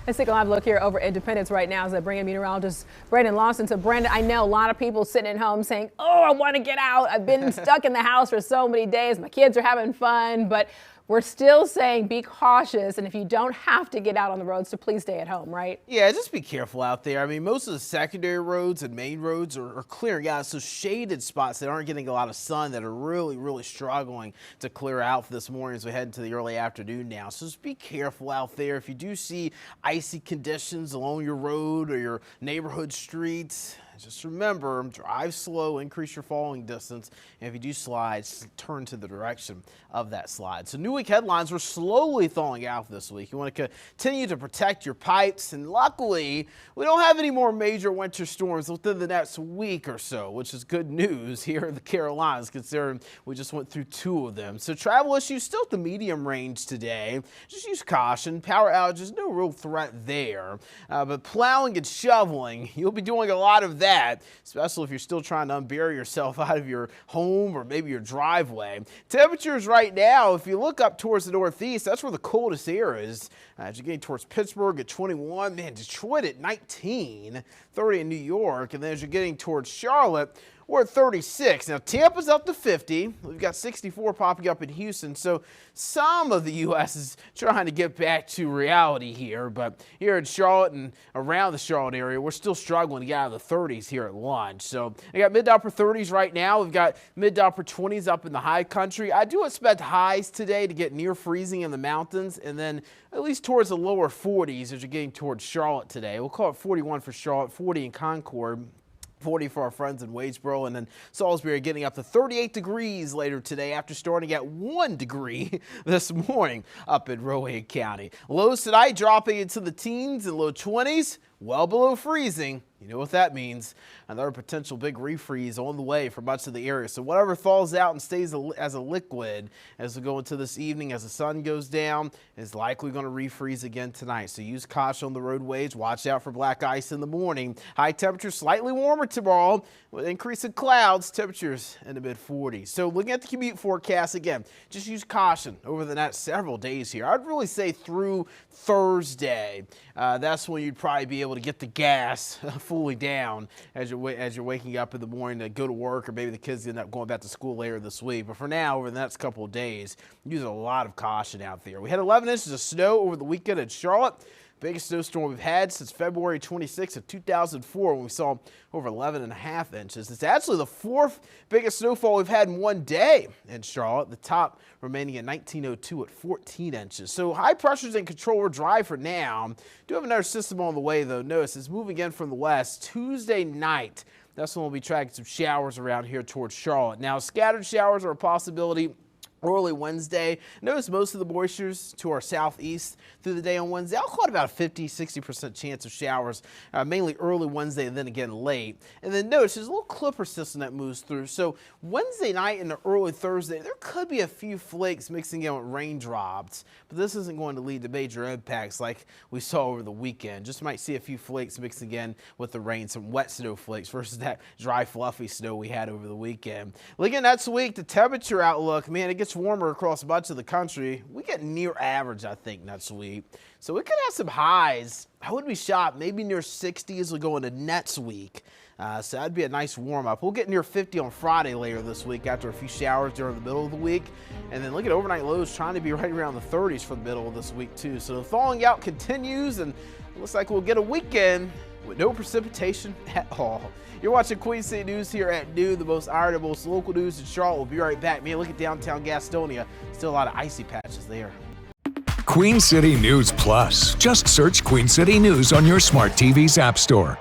Let's take a live look here over Independence right now as I bring in meteorologist Brandon Lawson. So Brandon, I know a lot of people sitting at home saying, oh, I want to get out. I've been stuck in the house for so many days. My kids are having fun, but we're still saying be cautious, and if you don't have to get out on the roads, so please stay at home, right? Yeah, just be careful out there. I mean, most of the secondary roads and main roads are clearing out. So shaded spots that aren't getting a lot of sun that are really struggling to clear out for this morning as we head into the early afternoon now. So just be careful out there. If you do see icy conditions along your road or your neighborhood streets, just remember, drive slow, increase your following distance, and if you do slide, turn to the direction of that slide. So new week headlines, we're slowly thawing out this week. You want to continue to protect your pipes, and luckily, we don't have any more major winter storms within the next week or so, which is good news here in the Carolinas, considering we just went through 2 of them. So travel issues still at the medium range today. Just use caution. Power outages, no real threat there, but plowing and shoveling, you'll be doing a lot of that, especially if you're still trying to unbury yourself out of your home or maybe your driveway. Temperatures right now, if you look up towards the northeast, that's where the coldest air is. As you're getting towards Pittsburgh at 21, man, Detroit at 19, 30 in New York, and then as you're getting towards Charlotte, we're at 36. Now, Tampa's up to 50. We've got 64 popping up in Houston. So some of the U.S. is trying to get back to reality here. But here in Charlotte and around the Charlotte area, we're still struggling to get out of the 30s here at lunch. So I got mid to upper 30s right now. We've got mid to upper 20s up in the high country. I do expect highs today to get near freezing in the mountains, and then at least towards the lower 40s as you're getting towards Charlotte today. We'll call it 41 for Charlotte, 40 in Concord. 40 for our friends in Wadesboro, and then Salisbury getting up to 38 degrees later today after starting at 1 degree this morning up in Rowan County. Lows tonight dropping into the teens and low 20s, well below freezing. You know what that means. Another potential big refreeze on the way for much of the area. So whatever thaws out and stays as a liquid as we go into this evening as the sun goes down is likely going to refreeze again tonight. So use caution on the roadways. Watch out for black ice in the morning. High temperatures slightly warmer tomorrow with increase in clouds. Temperatures in the mid 40s. So looking at the commute forecast again, just use caution over the next several days here. I'd really say through Thursday. That's when you'd probably be able to get the gas fully down as you're waking up in the morning to go to work, or maybe the kids end up going back to school later this week. But for now, over the next couple of days, use a lot of caution out there. We had 11 inches of snow over the weekend in Charlotte. Biggest snowstorm we've had since February 26th of 2004 when we saw over 11.5 inches. It's actually the 4th biggest snowfall we've had in one day in Charlotte, the top remaining in 1902 at 14 inches. So high pressure's in control. We're dry for now. Do have another system on the way, though. Notice it's moving in from the west Tuesday night. That's when we'll be tracking some showers around here towards Charlotte. Now, scattered showers are a possibility early Wednesday. Notice most of the moistures to our southeast through the day on Wednesday. I'll call it about a 50-60% chance of showers, mainly early Wednesday and then again late. And then notice there's a little clipper system that moves through. So Wednesday night and early Thursday, there could be a few flakes mixing in with raindrops, but this isn't going to lead to major impacts like we saw over the weekend. Just might see a few flakes mixing in with the rain, some wet snow flakes versus that dry, fluffy snow we had over the weekend. Looking next week, the temperature outlook, man, it gets warmer across much of the country. We get near average, I think, next week. So we could have some highs. I wouldn't be shocked, maybe near 60 as we go into next week. So that'd be a nice warm up. We'll get near 50 on Friday later this week after a few showers during the middle of the week. And then look at overnight lows trying to be right around the 30s for the middle of this week too. So the thawing out continues, and it looks like we'll get a weekend with no precipitation at all. You're watching Queen City News here at noon, the most iron and most local news in Charlotte. We'll be right back. Man, look at downtown Gastonia. Still a lot of icy patches there. Queen City News Plus. Just search Queen City News on your smart TV's app store.